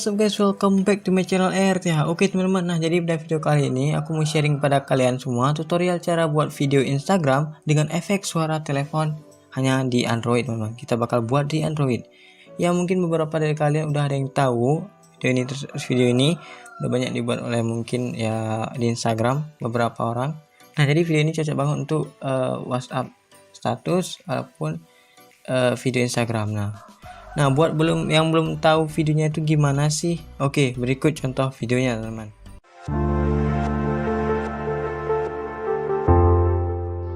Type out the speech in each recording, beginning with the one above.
what's up guys, welcome back to my channel RTH. Oke teman-teman, nah jadi pada video kali ini aku mau sharing pada kalian semua tutorial cara buat video Instagram dengan efek suara telepon hanya di Android teman-teman. Kita bakal buat di Android. Ya mungkin beberapa dari kalian udah ada yang tahu video ini udah banyak dibuat oleh mungkin ya di Instagram beberapa orang. Nah jadi video ini cocok banget untuk WhatsApp status ataupun video Instagram. Nah buat yang belum tahu videonya itu gimana sih? Oke, berikut contoh videonya teman-teman.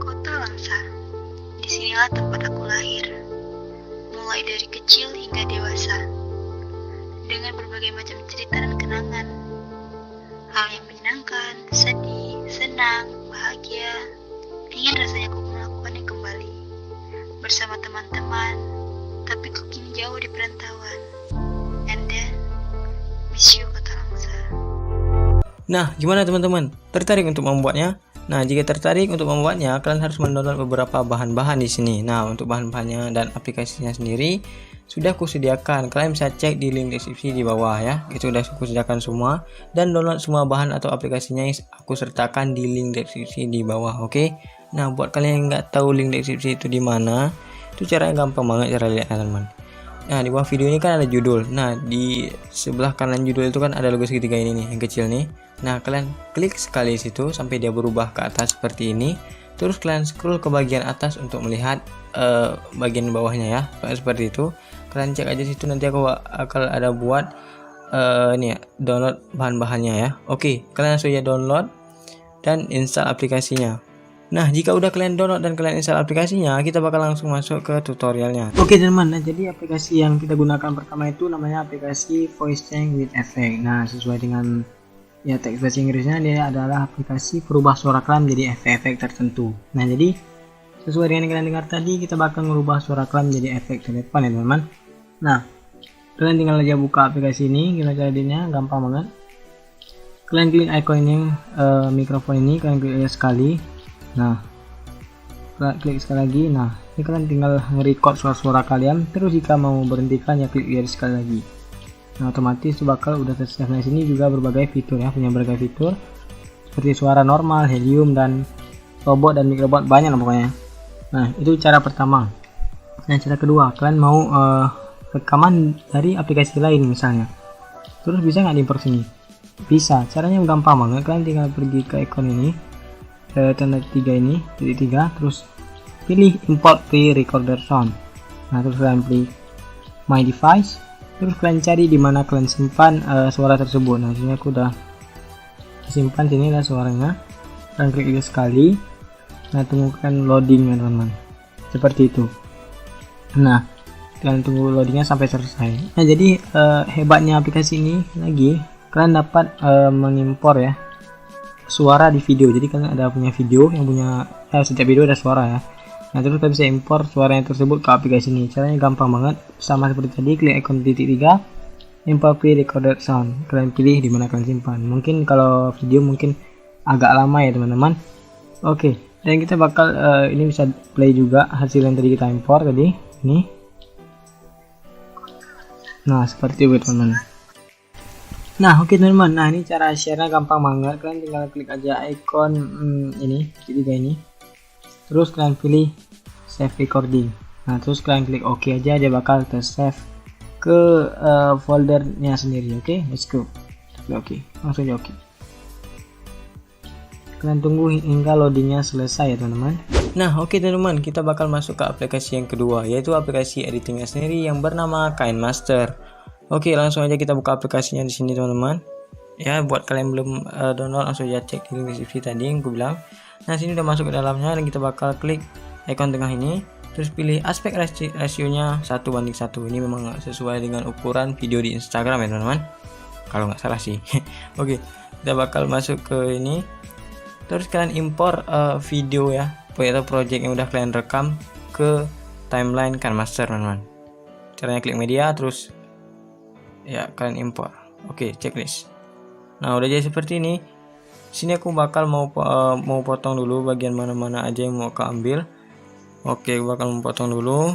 Kota Langsa, disinilah tempat aku lahir, mulai dari kecil hingga dewasa, dengan berbagai macam cerita dan kenangan, hal yang menyenangkan, sedih, senang, bahagia. Ingin rasanya aku melakukannya kembali, bersama teman-teman, tapi kok kini jauh di perantauan. And then, miss you Kota Langsa. Nah, gimana teman-teman? Tertarik untuk membuatnya? Nah, jika tertarik untuk membuatnya, kalian harus mendownload beberapa bahan-bahan di sini. Nah, untuk bahan-bahannya dan aplikasinya sendiri sudah aku sediakan. Kalian bisa cek di link deskripsi di bawah ya. Itu sudah aku sediakan semua, dan download semua bahan atau aplikasinya yang aku sertakan di link deskripsi di bawah. Oke. Nah, buat kalian yang nggak tahu link deskripsi itu di mana, itu caranya gampang banget cara lihat teman-teman. Nah di bawah video ini kan ada judul. Nah di sebelah kanan judul itu kan ada logo segitiga ini nih yang kecil nih. Nah kalian klik sekali situ sampai dia berubah ke atas seperti ini. Terus kalian scroll ke bagian atas untuk melihat bagian bawahnya ya. Kayak seperti itu. Kalian cek aja situ, nanti aku akan ada buat ini ya, download bahan-bahannya ya. Oke, kalian langsung aja download dan install aplikasinya. Nah jika udah kalian download dan kalian install aplikasinya, kita bakal langsung masuk ke tutorialnya. Oke teman-teman, nah jadi aplikasi yang kita gunakan pertama itu namanya aplikasi Voice Change with Effect. Nah sesuai dengan ya teks bahasa Inggrisnya, dia adalah aplikasi perubah suara kalian menjadi efek-efek tertentu. Nah jadi sesuai dengan yang kalian dengar tadi, kita bakal merubah suara kalian menjadi efek telepon ya teman-teman. Nah kalian tinggal aja buka aplikasi ini. Gimana caranya? Gampang banget. Kalian klik icon ini, mikrofon ini, kalian klik aja sekali. Nah klik sekali lagi. Nah ini kalian tinggal nge-record suara-suara kalian. Terus jika mau berhentikan ya klik sekali lagi. Nah otomatis itu bakal udah tersave. Nah sini juga berbagai fitur ya, punya berbagai fitur seperti suara normal, helium, dan robot dan mikrobot, banyak lah pokoknya. Nah itu cara pertama. Nah cara kedua, kalian mau rekaman dari aplikasi lain misalnya, terus bisa nggak diimport sini? Bisa. Caranya gampang banget. Kalian tinggal pergi ke icon ini, tanda 3 ini, titik 3, terus pilih import pre-recorder sound. Nah terus kalian pilih my device, terus kalian cari di mana kalian simpan suara tersebut. Nah sini aku udah simpan, sini lah suaranya. Kalian klik ini sekali. Nah tunggu kalian loading ya teman-teman, seperti itu. Nah kalian tunggu loadingnya sampai selesai. Nah jadi hebatnya aplikasi ini lagi, kalian dapat mengimpor ya suara di video. Jadi kalian ada punya video yang punya setiap video ada suara ya. Nah terus kalian bisa impor suaranya tersebut ke aplikasi ini. Caranya gampang banget, sama seperti tadi. Klik icon titik 3, import pre-recorded sound. Kalian pilih di mana kalian simpan. Mungkin kalau video mungkin agak lama ya teman-teman. Oke, dan kita bakal ini bisa play juga hasil yang tadi kita impor tadi ini. Nah seperti itu teman-teman. Nah oke teman-teman, nah ini cara share-nya gampang banget. Kalian tinggal klik aja icon ini, ketiga ini, terus kalian pilih save recording. Nah terus kalian klik OK aja, dia bakal tersave ke foldernya sendiri. Oke, let's go. Oke, langsung aja oke. Kalian tunggu hingga loadingnya selesai ya teman-teman. Nah oke teman-teman, kita bakal masuk ke aplikasi yang kedua, yaitu aplikasi editingnya sendiri yang bernama KineMaster. Oke, langsung aja kita buka aplikasinya di sini teman-teman. Ya, buat kalian belum download, langsung aja cek di link deskripsi tadi yang gue bilang. Nah, sini udah masuk ke dalamnya, dan kita bakal klik icon tengah ini, terus pilih aspek rasionya 1:1. Ini memang sesuai dengan ukuran video di Instagram ya teman-teman, kalau nggak salah sih. Oke, kita bakal masuk ke ini, terus kalian impor video ya, atau project yang udah kalian rekam ke timeline KineMaster teman-teman. Caranya klik media, terus ya kalian impor. Oke, checklist. Nah udah jadi seperti ini. Sini aku bakal mau potong dulu bagian mana-mana aja yang mau keambil. Oke, aku bakal memotong dulu.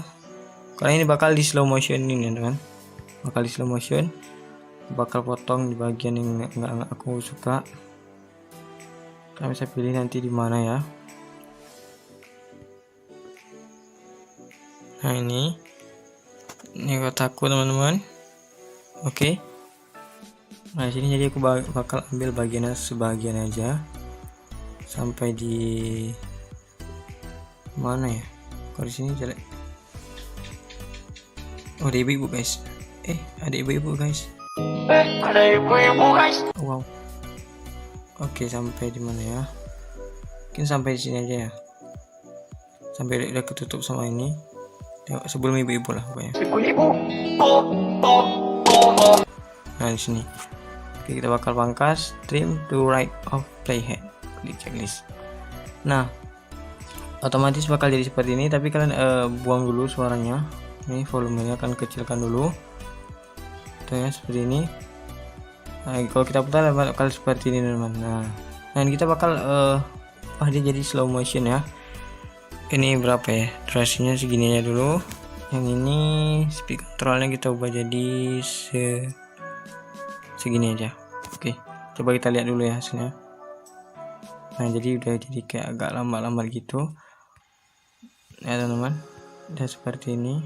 Karena ini bakal di slow motion ini teman, bakal di slow motion. bakal potong di bagian yang nggak aku suka. Kalian bisa pilih nanti di mana ya. Nah ini kotaku teman-teman. Oke. Nah di sini jadi aku bakal ambil bagiannya sebagian aja sampai di mana ya? Kalau di sini jelek. Oh ada ibu-ibu guys. Ada ibu-ibu guys. Ada ibu-ibu guys. Wow. Oke sampai di mana ya? Mungkin sampai di sini aja ya. Sampai udah ketutup sama ini. Sebelum ibu-ibu lah pokoknya. Ibu-ibu. Nah di sini. Oke, kita bakal pangkas trim to right of playhead. Klik checklist. Nah, otomatis bakal jadi seperti ini, tapi kalian buang dulu suaranya. Ini volumenya akan kecilkan dulu. Tuh ya, seperti ini. Nah, kalau kita putar bakal seperti ini teman-teman. Nah, ini kita bakal dia jadi slow motion ya. Ini berapa ya? Durasinya segini aja dulu. Yang ini speed controlnya kita ubah jadi segini aja. Oke, coba kita lihat dulu ya hasilnya. Nah jadi udah jadi kayak agak lambat-lambat gitu ya teman-teman. Udah seperti ini.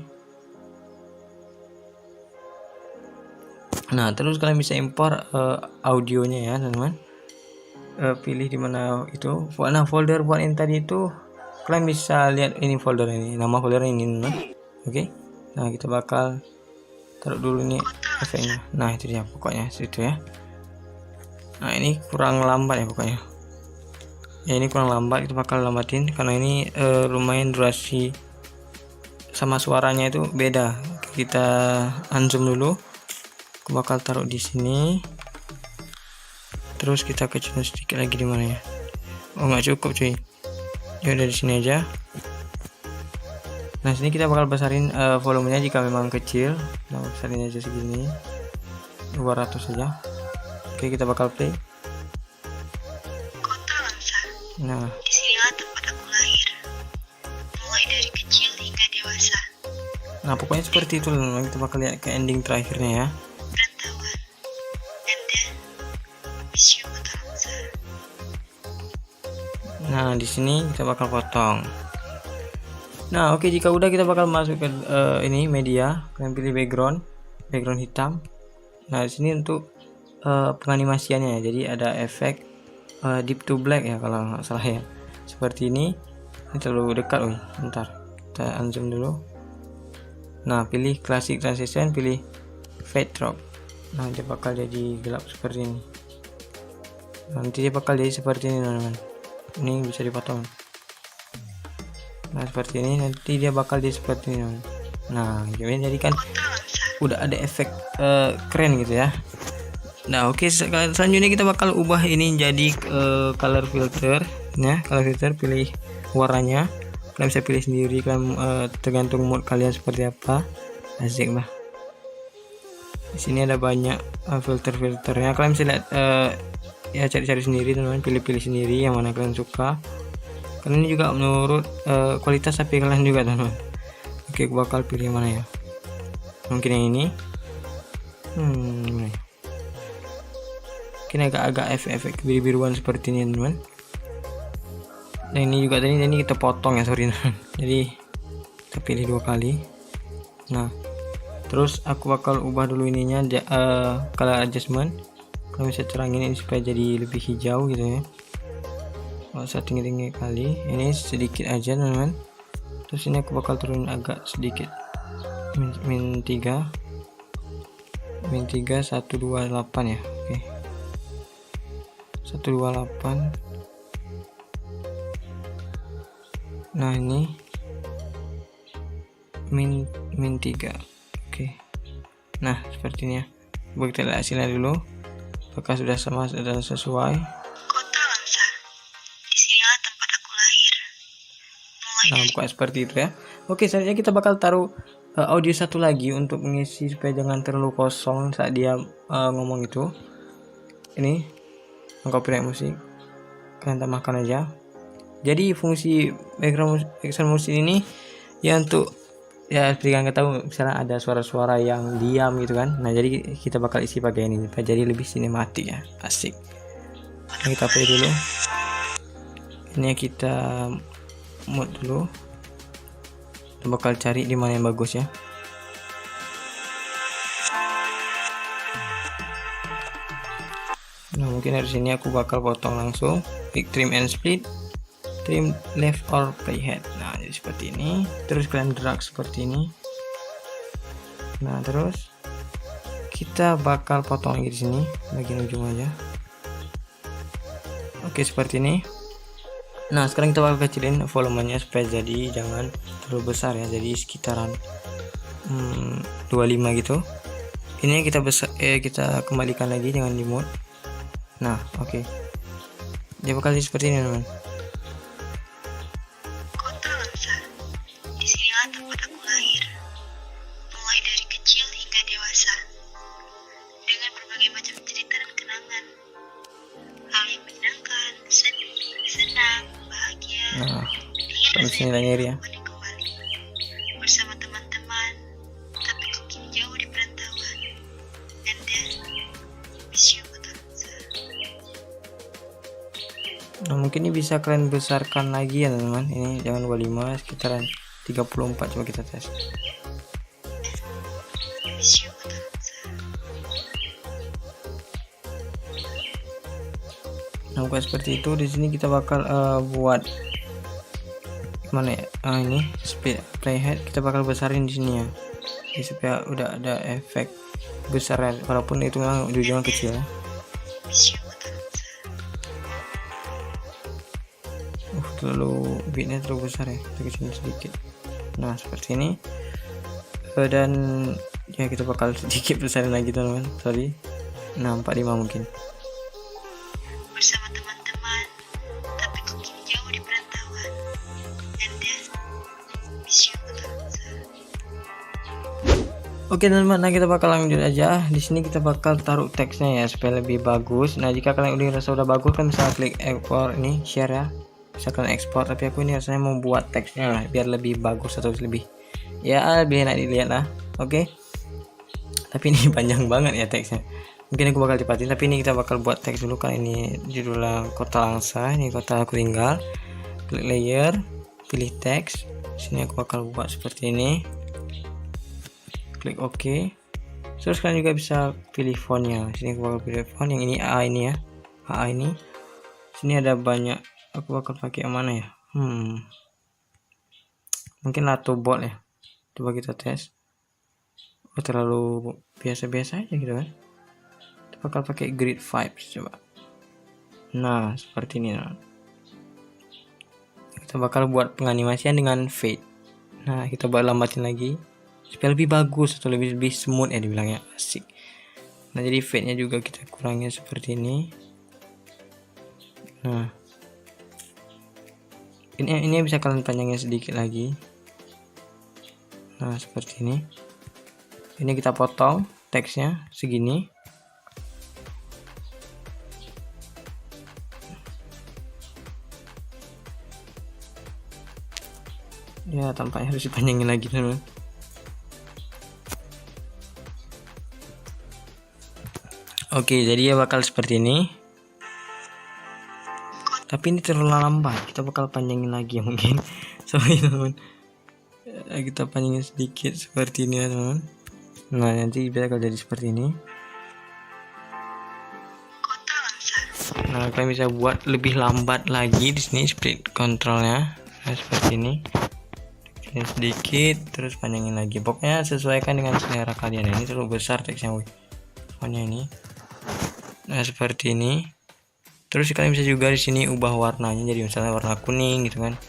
Nah terus kalian bisa impor audionya ya teman-teman. Pilih di mana itu. Nah folder buat yang tadi itu kalian bisa lihat ini folder ini, nama folder ini teman-teman. Oke. Nah kita bakal taruh dulu ini efeknya. Nah itu dia pokoknya situ ya. Nah ini kurang lambat ya pokoknya. Ya ini kurang lambat, kita bakal lambatin karena ini lumayan durasi sama suaranya itu beda. Kita unzoom dulu. Aku bakal taruh di sini. Terus kita kecilin sedikit lagi di mana ya? Oh nggak cukup cuy. Ya udah di sini aja. Nah sini kita bakal besarin volumenya jika memang kecil. Nah besarin aja segini 200 saja. Oke kita bakal play. Kota Langsa. Nah Disinilah tempat aku lahir. Mulai dari kecil hingga dewasa. nah pokoknya seperti itu teman-teman. Kita bakal lihat ke ending terakhirnya ya. Perantauan. And then, miss you Kota Langsa. Nah di sini kita bakal potong. Nah oke, jika udah kita bakal masuk ke ini media. Kalian pilih background hitam. Nah di sini untuk penganimasiannya ya. Jadi ada efek deep to black ya kalau nggak salah ya. Seperti ini terlalu dekat. Bentar kita unzoom dulu. Nah pilih classic transition, pilih fade drop. Nah dia bakal jadi gelap seperti ini. Nanti dia bakal jadi seperti ini teman-teman. Ini bisa dipotong. Nah seperti ini, nanti dia bakal jadi seperti ini. Nah jadi kan udah ada efek keren gitu ya. Nah oke, selanjutnya kita bakal ubah ini jadi color filter ya. Color filter, pilih warnanya. Kalian bisa pilih sendiri, kalian tergantung mood kalian seperti apa. Asik bah. Di sini ada banyak filternya. Kalian bisa lihat ya, cari-cari sendiri teman-teman, pilih-pilih sendiri yang mana kalian suka. Karena ini juga menurut kualitas HP kalian juga teman-teman. Oke, aku bakal pilih yang mana ya? Mungkin yang ini. Gimana ya? Mungkin agak-agak efek biru-biruan seperti ini teman-teman. Nah ini juga tadi ini kita potong ya, sorry teman. Jadi kita pilih 2 kali. Nah terus aku bakal ubah dulu ininya color adjustment. Kalian bisa cerangin ini supaya jadi lebih hijau gitu ya. Nggak usah tinggi-tinggi kali, ini sedikit aja teman-teman. Terus ini aku bakal turun agak sedikit, min 3 128 ya. Oke 128. Nah ini min 3. Oke nah seperti ini ya. Coba kita lihat hasilnya dulu apakah sudah sama dan sesuai. Kota Langsa. Disinilah tempat aku lahir. Mulai Nah, dari pokoknya seperti itu ya. Oke, selanjutnya kita bakal taruh audio satu lagi untuk mengisi supaya jangan terlalu kosong saat dia ngomong itu. Ini copyright musik. Kalian tambahkan aja. Jadi fungsi background musik ini ya untuk ya seperti kalian tahu misalnya ada suara-suara yang diam gitu kan. Nah jadi kita bakal isi pakai ini jadi lebih sinematik ya, asik. Nah, kita play dulu, ini kita mod dulu, kita bakal cari di mana yang bagus ya. Nah mungkin dari sini aku bakal potong langsung, klik trim and split, trim left or playhead. Nah jadi seperti ini, terus kalian drag seperti ini. Nah terus kita bakal potong lagi di sini bagian ujung aja. Oke seperti ini. Nah sekarang kita bakal kecilin volumenya supaya jadi jangan terlalu besar ya, jadi sekitaran 25 gitu. Ini kita kita kembalikan lagi, jangan di mode. Nah oke, dia bakal jadi seperti ini teman. Kota Langsa, disinilah tempat aku lahir, mulai dari kecil hingga dewasa, dengan berbagai macam cerita dan kenangan, hal yang menyenangkan, sedih, senang, bahagia, Nah ingin terus rasanya ini nyeri ya. kembali bersama teman-teman, tapi kok kini jauh di perantauan, and then miss you Kota Langsa. Nah mungkin ini bisa kalian besarkan lagi ya teman-teman. Ini jangan 25, sekitaran 34, coba kita tes. Miss you Kota Langsa. Nah bukan seperti itu. Di sini kita bakal buat mana ya? Ini speed playhead kita bakal besarin di sini ya. Jadi supaya udah ada efek besaran, walaupun itu memang ujungnya kecil ya. Miss you Kota Langsa. Terlalu beatnya terlalu besar ya, kita kecilin sedikit. Nah seperti ini. Dan ya kita bakal sedikit besarin lagi teman-teman. Sorry. Nah 45 mungkin. Bersama teman-teman, tapi kok kini jauh di perantauan, and then miss you Kota Langsa. Oke teman-teman, nah kita bakal lanjut aja. Di sini kita bakal taruh teksnya ya supaya lebih bagus. Nah jika kalian udah ngerasa udah bagus kan bisa klik export ini, share ya. Bisa kalian ekspor, tapi aku ini rasanya mau buat teksnya lah biar lebih bagus atau lebih ya lebih enak dilihat lah. Oke. Tapi ini panjang banget ya teksnya. Mungkin aku bakal cepatin, tapi ini kita bakal buat teks dulu kan. Ini judulnya Kota Langsa, ini kota aku tinggal. Klik layer, pilih teks. Sini aku bakal buat seperti ini. Klik OK. Terus kalian juga bisa pilih fontnya. Sini aku bakal pilih font yang ini AA ini ya. AA ini. Sini ada banyak. Aku bakal pakai yang mana ya? Mungkin Latobot ya. Coba kita tes. Oh, terlalu biasa-biasa aja gitu kan. Kita bakal pakai Grid Vibes coba. Nah, seperti ini. Kita bakal buat penganimasian dengan fade. Nah, kita bakal lambatin lagi supaya lebih bagus atau lebih smooth ya dibilangnya, asik. Nah, jadi fade-nya juga kita kurangin seperti ini. Nah, ini bisa kalian panjangin sedikit lagi. Nah seperti ini. Ini kita potong teksnya segini. Ya tampaknya harus dipanjangin lagi teman. Oke jadi ya bakal seperti ini. Tapi ini terlalu lambat, kita bakal panjangin lagi ya mungkin. Sorry teman, kita panjangin sedikit seperti ini ya teman. Nah nanti bisa jadi seperti ini. Kota Langsa. Nah kalian bisa buat lebih lambat lagi di sini split controlnya. Nah seperti ini. Kecilin sedikit, terus panjangin lagi. Pokoknya sesuaikan dengan selera kalian. Ini terlalu besar teksnya, fontnya ini. Nah seperti ini. Terus kalian bisa juga di sini ubah warnanya jadi misalnya warna kuning gitu kan.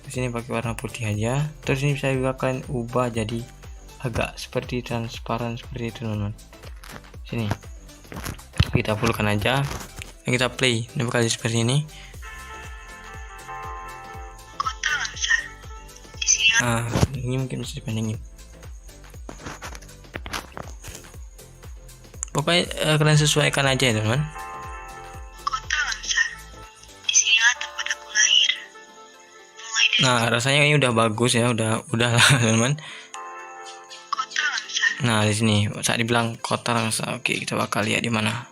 Di sini pakai warna putih aja. Terus ini bisa juga kalian ubah jadi agak seperti transparan seperti itu teman-teman. Sini kita fullkan aja. Dan kita play. Ini bakal seperti ini. Kota Langsa. Di sini Nah, ini mungkin bisa dipanjangin. Pokoknya kalian sesuaikan aja ya teman-teman. Nah rasanya ini udah bagus ya, udah lah teman-teman. Nah, di sini saat dibilang kota Langsa. Oke, kita bakal lihat di mana.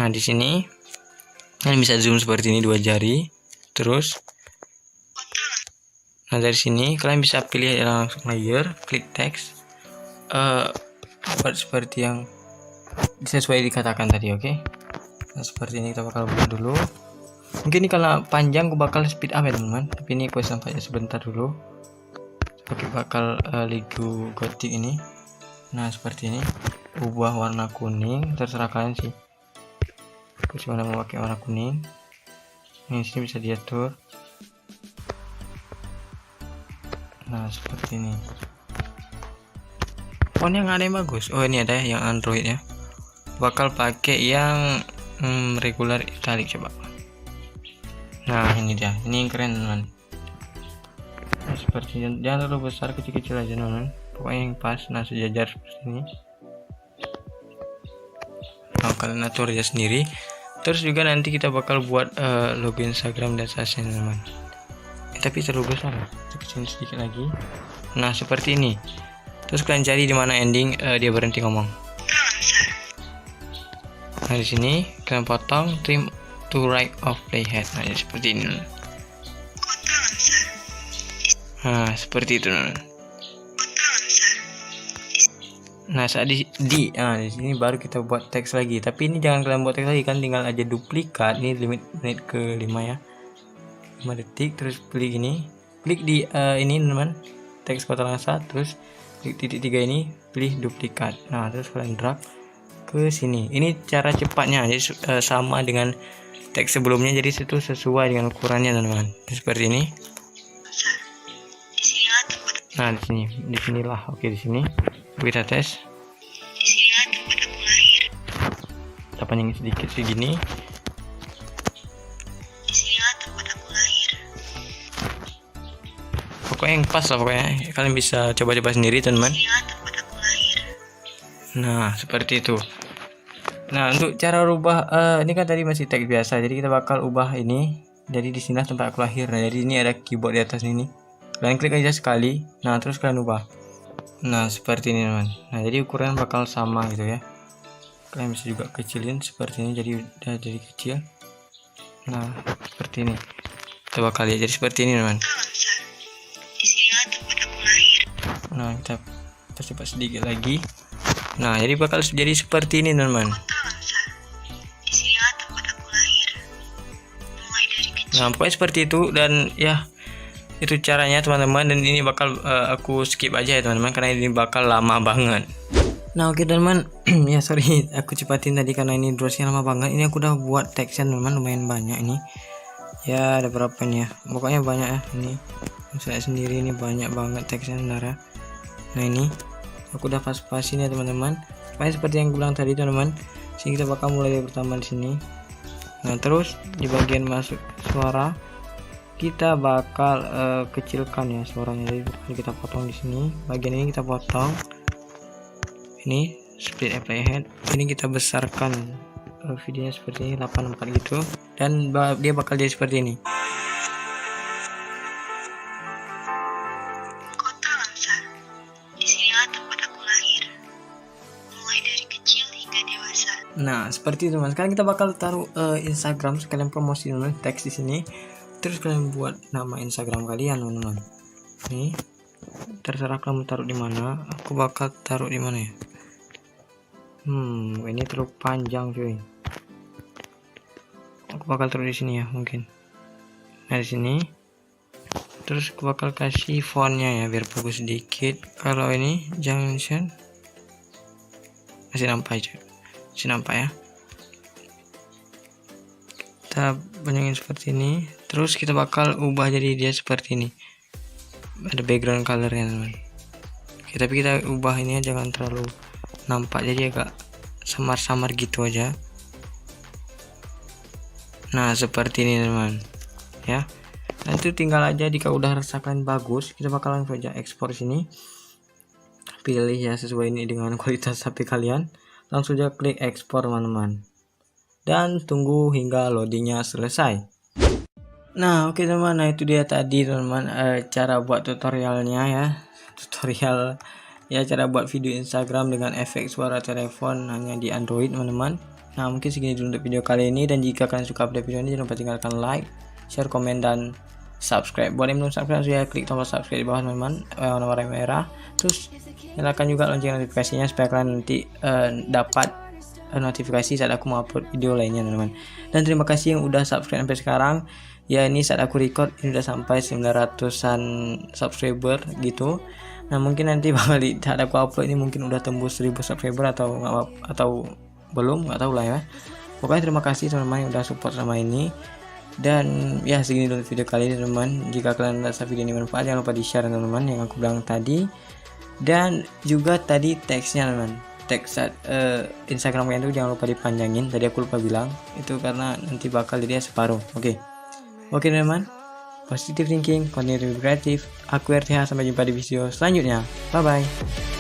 Nah, di sini kalian bisa zoom seperti ini 2 jari. Terus nah, dari sini kalian bisa pilih langsung layer, klik teks. Buat seperti yang sesuai dikatakan tadi, oke? Nah, seperti ini kita bakal buat dulu. Mungkin ini karena panjang, aku bakal speed up ya teman-teman. Tapi ini aku sampainya sebentar dulu. Oke, bakal Lego Gothic ini. Nah, seperti ini. Ubah warna kuning, terserah kalian sih. Aku cuma mau pakai warna kuning. Ini sini bisa diatur. Nah, seperti ini. Fontnya nggak ada yang bagus. Oh, ini ada yang Android ya. Bakal pakai yang regular italic coba. Nah, ini dia. Ini keren teman. Nah, seperti jangan terlalu besar, kecil-kecil aja teman. Pokoknya yang pas. Nah, sejajar seperti ini. Nah, kalian atur aja sendiri. Terus juga nanti kita bakal buat logo Instagram dan sasnya teman. Tapi terlalu besar. Kecil sedikit lagi. Nah, seperti ini. Terus kalian cari di mana ending dia berhenti ngomong. Nah, di sini kalian potong trim to right of playhead. Nah, jadi seperti ini. Nah, seperti itu. Nah, saat di sini baru kita buat teks lagi. Tapi ini jangan kalian buat teks lagi, kan tinggal aja duplikat. Ini limit menit ke 5 ya. 5 detik. Terus pilih gini. Klik di ini teman. Teks kota Langsa. Terus klik titik 3 ini, pilih duplikat. Nah, terus kalian drag ke sini. Ini cara cepatnya. Jadi sama dengan teks sebelumnya, jadi itu sesuai dengan ukurannya teman-teman. Seperti ini. Nah, di sinilah. Oke, di sini kita tes. Kita panjangin sedikit segini. Pokoknya yang pas lah pokoknya. Kalian bisa coba-coba sendiri teman-teman. Nah, seperti itu. Nah, untuk cara rubah ini kan tadi masih teks biasa, jadi kita bakal ubah ini. Jadi di sini tempat aku lahir. Nah, jadi ini ada keyboard di atas ini. Kalian klik aja sekali. Nah, terus kalian ubah. Nah, seperti ini teman. Nah, jadi ukuran bakal sama gitu ya. Kalian bisa juga kecilin seperti ini, jadi udah jadi kecil. Nah, seperti ini. Kita bakal lihat jadi seperti ini teman. Nah, kita percepat sedikit lagi. Nah, jadi bakal jadi seperti ini teman-teman. Nah, pokoknya seperti itu. Dan ya, itu caranya teman-teman. Dan ini bakal aku skip aja ya teman-teman, karena ini bakal lama banget. Nah, oke teman-teman. Ya sorry, aku cepatin tadi karena ini durasinya lama banget. Ini aku udah buat teksnya teman-teman, lumayan banyak ini. Ya, ada berapa nih ya, pokoknya banyak ya. Ini saya sendiri ini banyak banget teksnya sebenarnya. Nah, ini aku udah pas-pasin ya teman-teman. Pokoknya seperti yang gue bilang tadi teman-teman. Sini kita bakal mulai dari pertama di sini. Nah, terus di bagian masuk suara kita bakal kecilkan ya suaranya. Jadi kita potong di sini. Bagian ini kita potong. Ini split playhead. Ini kita besarkan videonya seperti ini 84 gitu. Dan dia bakal jadi seperti ini. Kota Langsa. Disinilah tempat aku lahir. Mulai dari kecil hingga dewasa. Nah, seperti itu mas. Sekarang kita bakal taruh Instagram, sekalian promosi teman, teks di sini. Terus kalian buat nama Instagram kalian teman-teman. Nih, terserah kamu taruh di mana. Aku bakal taruh di mana ya? Ini terlalu panjang cuy. Aku bakal taruh di sini ya mungkin. Nah, di sini. Terus aku bakal kasih fontnya ya biar bagus sedikit. Kalau ini jangan share. Masih nampak aja. Masih nampak ya. Kita panjangin seperti ini. Terus kita bakal ubah jadi dia seperti ini. Ada background colornya teman. Oke, tapi kita ubah ini ya, jangan terlalu nampak, jadi agak samar-samar gitu aja. Nah, seperti ini teman ya. Nanti tinggal aja jika udah rasakan bagus, kita bakal langsung aja ekspor sini. Pilih ya sesuai ini dengan kualitas HP kalian. Langsung aja klik ekspor teman-teman. Dan tunggu hingga loadingnya selesai. Nah, oke teman, nah itu dia tadi teman-teman cara buat tutorialnya ya. Tutorial ya cara buat video Instagram dengan efek suara telepon hanya di Android teman-teman. Nah mungkin segini dulu untuk video kali ini, dan jika kalian suka update video ini jangan lupa tinggalkan like, share, komen, dan subscribe. Buat yang belum subscribe sudah klik tombol subscribe di bawah teman-teman, warna merah. Terus nyalakan juga lonceng notifikasinya supaya kalian nanti dapat notifikasi saat aku mau upload video lainnya teman-teman. Dan terima kasih yang udah subscribe sampai sekarang. Ya ini saat aku record ini udah sampai 900-an subscriber gitu. Nah mungkin nanti bakal saat aku upload ini mungkin udah tembus 1000 subscriber atau belum, nggak tahu lah ya. Pokoknya terima kasih teman-teman yang udah support sama ini. Dan ya segini dulu video kali ini teman-teman. Jika kalian merasa video ini bermanfaat jangan lupa di share teman-teman yang aku bilang tadi. Dan juga tadi teksnya teman-teman, teks Instagram kalian itu jangan lupa dipanjangin. Tadi aku lupa bilang itu karena nanti bakal jadi separuh. Oke teman-teman, positive thinking, continue to be creative. Aku RTH, sampai jumpa di video selanjutnya. Bye bye.